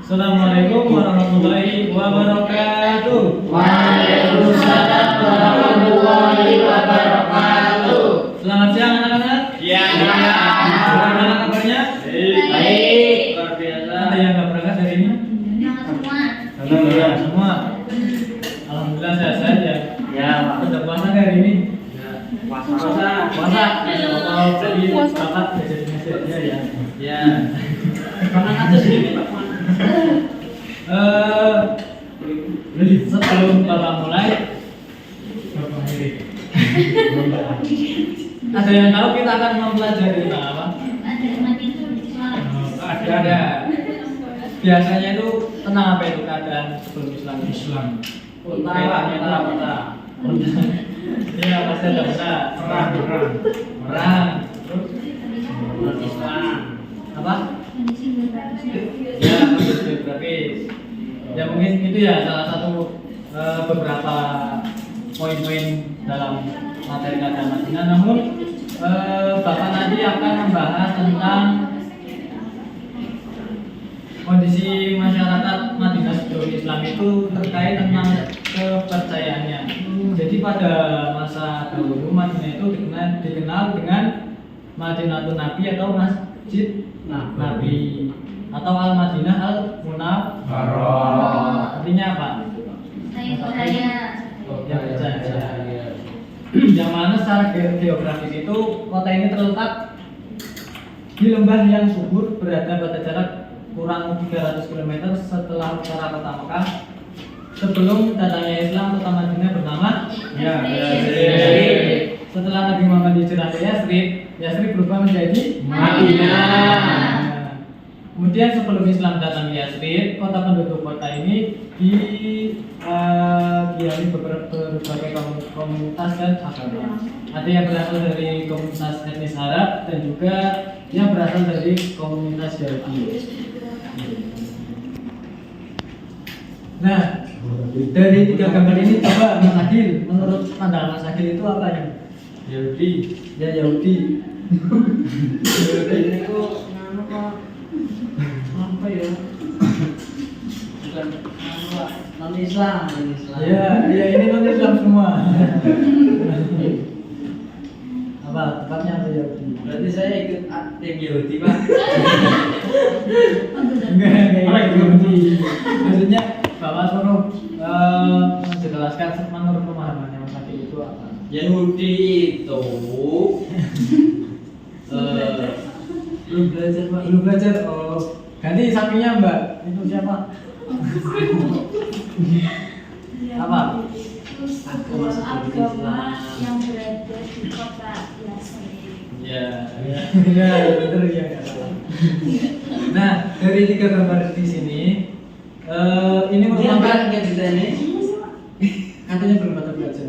Assalamualaikum warahmatullahi wabarakatuh. Waalaikumsalam warahmatullahi wabarakatuh. Selamat siang anak-anak. Ya. Bagaimana kabarnya? Baik. Luar biasa. Ada yang nggak berangkat hari ini? Alhamdulillah. Semua. Alhamdulillah sehat saja. Ya, Pak. Udah puasa nggak hari ini? Puasa. Puasa. Oh, jadi bapak jadi mesej aja ya. Ya. Makan aja sedikit, Pak. Sebelum bapak mulai, ada yang tahu kita akan mempelajari tentang apa? Ada. Biasanya itu tentang apa itu keadaan sebelum Islam? Petanya itu apa? Iya pasti ada perang. Terus Islam. apa? Ya kondisi geografis. Ya mungkin itu ya salah satu beberapa poin-poin dalam materi keadaan Madinah. Namun Bapak nanti akan membahas tentang kondisi masyarakat Madinah sebelum Islam itu terkait tentang kepercayaannya. Jadi pada masa dahulu Madinah itu dikenal dengan Madinatul Nabi atau Masjid Nabi atau Al-Madinah Al-Munawwarah. Artinya apa? Yang percaya. Yang mana secara geografis itu kota ini terletak di lembah yang subur berada pada jarak kurang 300 km setelah utara kota Mekah. Sebelum datangnya Islam, kota Madinah bernama Yasrib. Setelah Nabi Muhammad hijrah ke Yasrib berubah menjadi Madinah. Kemudian sebelum Islam datang ke Yasrib, kota penduduk kota ini dialami berbagai komunitas dan agama. Ada yang berasal dari komunitas etnis Arab dan juga yang berasal dari komunitas Yahudi. Nah, dari tiga gambar ini coba Mas Agil, menurut pandangan Mas Agil itu apa ya? Yahudi. Ya Yahudi. Yahudi itu apa ya? Bukan non Islam. Ya ini non Islam semua. Apa tepatnya apa Yahudi? Berarti saya ikut tim Yahudi, Pak. Enggak Yahudi. Maksudnya Bapak suruh menjelaskan menurut pemahamannya Mas Agil itu apa? Yahudi itu belum belajar. Oh, ganti sapinya Mbak. Itu siapa? Apa? Agama yang berada di kota Yasrib. Ya, betul ya. Nah, dari tiga gambar di sini, ini merupakan katanya belum pada belajar.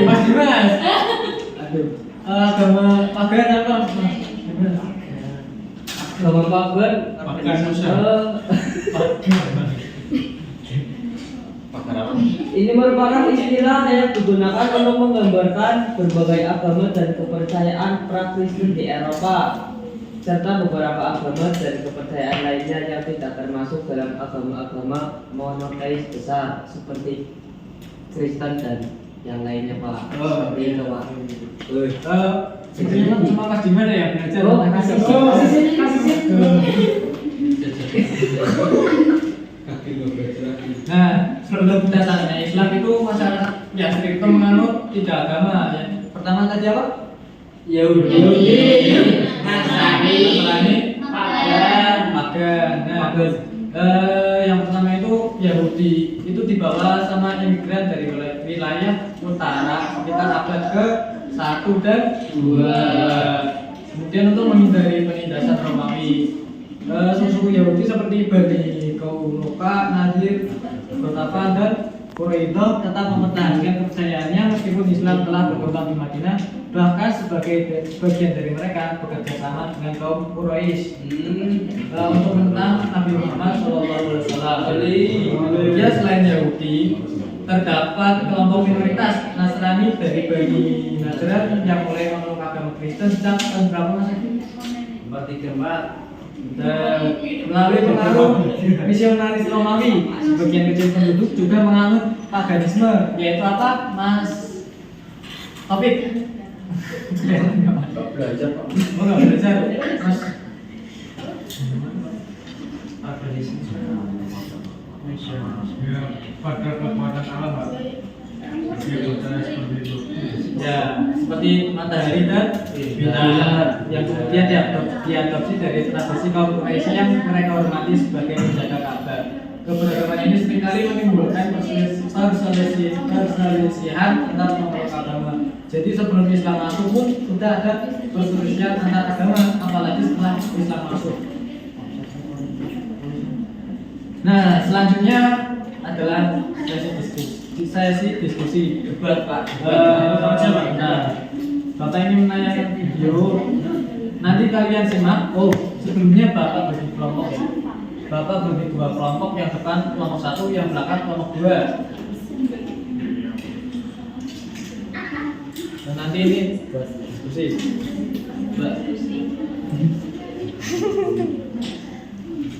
Mas Dimas. Aduh. Agama pagan apa? Agama pagan. Ini merupakan istilah yang digunakan untuk menggambarkan berbagai agama dan kepercayaan pra-Kristen di Eropa, serta beberapa agama dan kepercayaan lainnya yang tidak termasuk dalam agama-agama monoteis besar seperti Kristen dan yang lainnya, Pak. Seperti itu, Pak. Sebenarnya sama Mas Dimas ya belajar. Nah, sebelum datangnya Islam itu masyarakat Yasrib itu menganut tiga agama. Yang pertama tadi apa? Yahudi, Nasrani, pagan. Nah, yang pertama itu Yahudi. Itu dibawa sama imigran dari wilayah utara sekitar abad ke-1 dan 2. Kemudian untuk menghindari penindasan Romawi, suku Yahudi seperti Bani Kaunuka, Nadir, Gotafan dan Quraidah tetap mempertahankan kepercayaannya meskipun Islam telah berkembang di Madinah. Bahkan sebagai bagian dari mereka bekerja sama dengan kaum Quraisy untuk menentang Nabi Muhammad SAW. Ya, selain Yahudi, terdapat kelompok minoritas Nasrani Islami dari Bani Najran yang mulai memeluk agama Kristen sejak tahun berapa Mas? 434. Dan melalui pengaruh misionaris Romawi, sebagian kecil penduduk juga menganut paganisme, yaitu apa, Mas Topik? Nggak belajar Pak. Oh, nggak belajar, Mas. Ya, pada kekuatan alam Pak. Dia percaya seperti itu. Ya, seperti matahari dan bintang yang kemudian diadopsi dari tradisi kaum Quraisy yang mereka hormati sebagai penjaga Ka'bah. Keberagaman ini seringkali menimbulkan perselisihan antar pemeluk agama. Jadi sebelum Islam masuk pun sudah ada perselisihan antar agama, apalagi setelah Islam masuk. Nah, selanjutnya adalah sesi diskusi Debat Pak. Nah, Bapak ini menanyakan video. Nanti kalian simak. Oh, sebelumnya Bapak bagi kelompok ya. Bapak bagi dua kelompok, yang depan kelompok 1, yang belakang kelompok 2. Dan nanti ini buat diskusi. Mbak.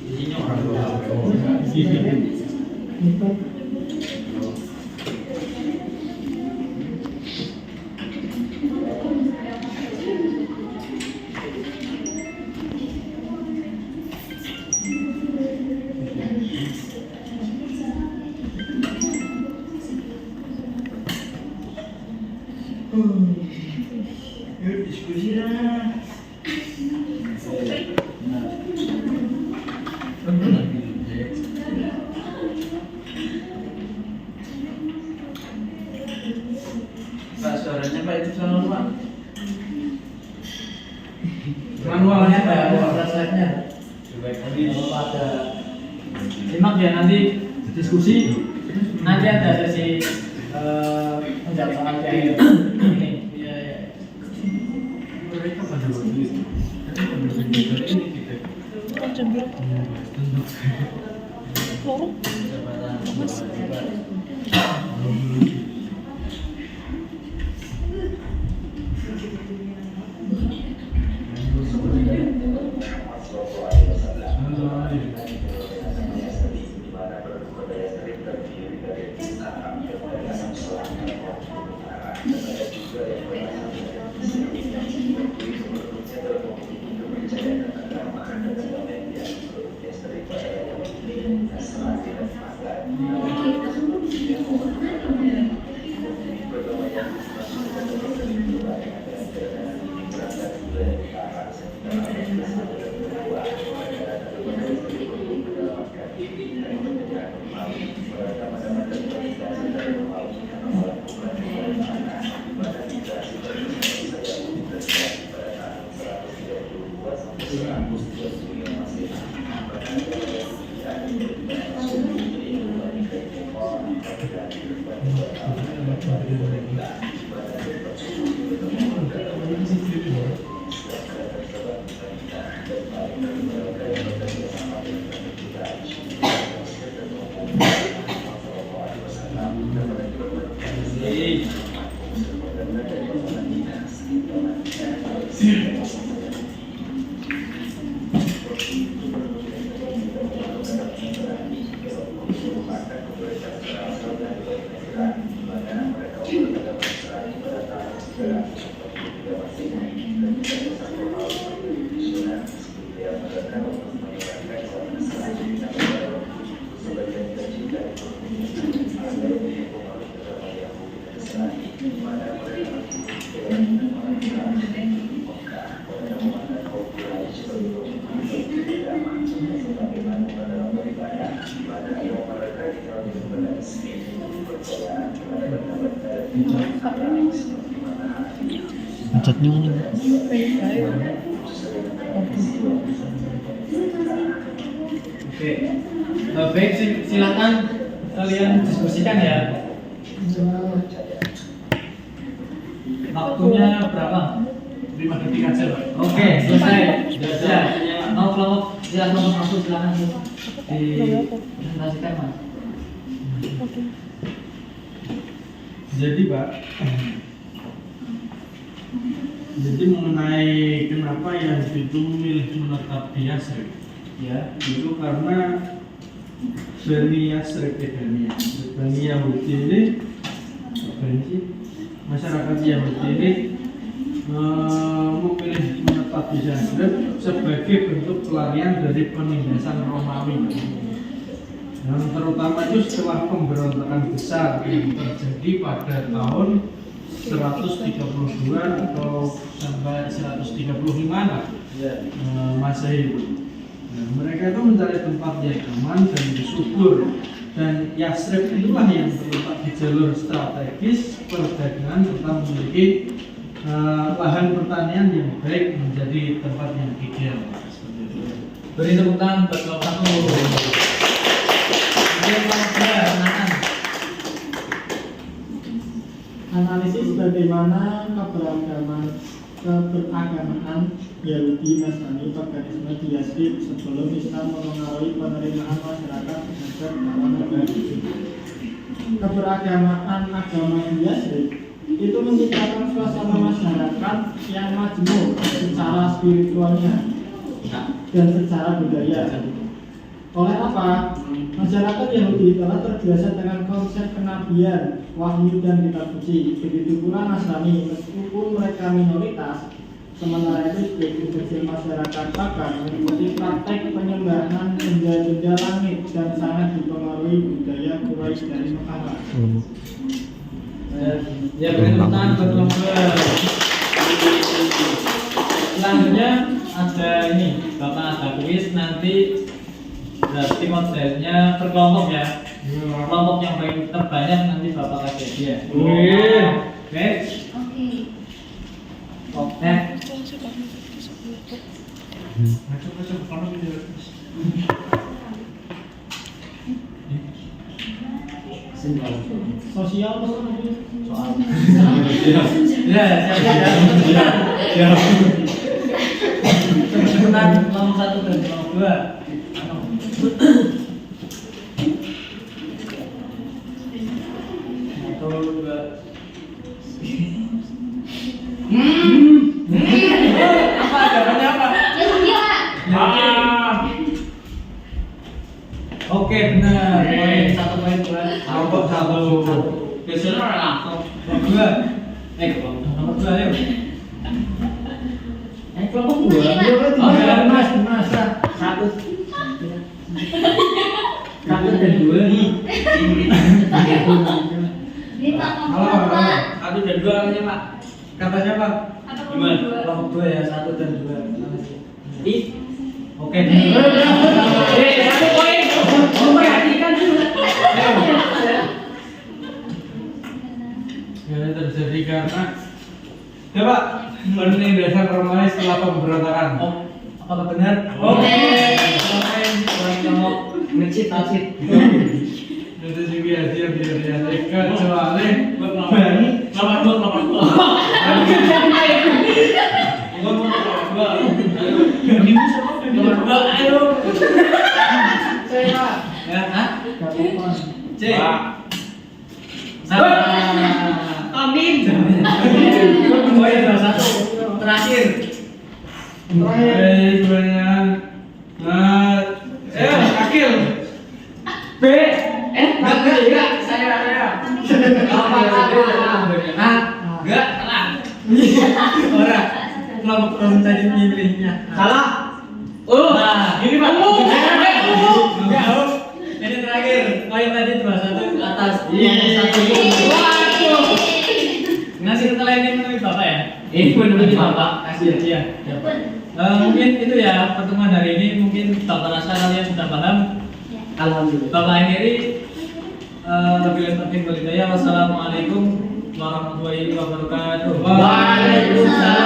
Isinya orang tua. Yuk diskusi lah. Pak, suaranya Pak itu sama Pak. Manualnya ada slide-nya. Kalau ada simak ya nanti diskusi. Nanti ada sesi menjawab soal di akhir. Ini. Iya, iya. Mereka pada waktu itu kan pada belajar ini kita. Pencetnya mana? Oke. Baik, silakan kalian diskusikan ya. Waktunya berapa? 5 detik aja Pak. Oke, selesai. Ya, mau kelompok kelompok satu silakan dipresentasikan Mas. Jadi Pak, jadi mengenai kenapa yang itu memilih menetap di Yasrib, ya itu karena Bani Yasrib Bani Yahudi ini, masyarakat Yahudi ini memilih menetap di Yasrib sebagai bentuk pelarian dari penindasan Romawi. Yang terutama itu setelah pemberontakan besar yang terjadi pada tahun 132 atau sampai 135 lah Masehi itu. Nah, mereka itu mencari tempat yang aman dan subur, dan Yasrib itulah yang terletak di jalur strategis perdagangan serta memiliki lahan pertanian yang baik menjadi tempat yang ideal. Seperti itu. Beri tepuk tangan buat kelompok satu. Analisis bagaimana keberagamaan Yahudi Nasrani paganisme di Yasrib sebelum Islam memengaruhi penerimaan masyarakat terhadap dalam negara itu. Keberagamaan agama di Yasrib itu menciptakan suasana masyarakat yang majemuk secara spiritualnya dan secara budaya. Oleh apa? Masyarakat Yahudi telah terbiasa dengan konsep kenabian, wahyu dan kitab suci. Begitu pula Nasrani, meskipun mereka minoritas, sementara itu sebagian kecil masyarakat pagan mengikuti praktek penyembahan benda-benda langit dan sangat dipengaruhi budaya Quraisy dari Mekah. Ya, beri tepuk tangan buat kelompok. Selanjutnya ada ini, Bapak ada kuis nanti. Berarti konsepnya per kelompok ya. Kelompok yang paling terbanyak nanti Bapak kasih dia. Oke. Oke. Sosial soal. Ya, siap. Sebentar, kelompok 1 dan kelompok 2. Atau juga apa agamanya apa? Oke, benar. Poin 1 poin 2. Kelompok 1. Biasanya kelompok 2. Nomor 2 ayo. Kelompok 2. Oh, ya, Mas. Satu dan 2 nih. Halo. 1 dan 2 katanya Pak. Kata siapa? Gimana? Kelompok 2 ya, 1 dan 2. Oke. 1 poin. Perhatikan dulu. Yang terjadi karena ya Pak, penindasan Romawi setelah pemberontakan. Oh, apakah benar? Oke. Ngecit. Itu juga dia kecuali Bani. Amin. Poin 21 terakhir. Akil. Enggak, saya. Enggak, salah. Orang kelompok tadi pilihnya. Salah. Nah, ini Pak. Enggak, ini terakhir. Poin tadi 21 ke atas. Waduh. Ngasih setelah ini menurut Bapak ya? Menurut Bapak. Kasih dia. Mungkin itu ya pertemuan hari ini. Mungkin Bapak rasa kalian sudah paham. Alhamdulillah. Bapak akhiri. Wabillahi taufiq wal hidayah. Wassalamualaikum warahmatullahi wabarakatuh. Waalaikumsalam.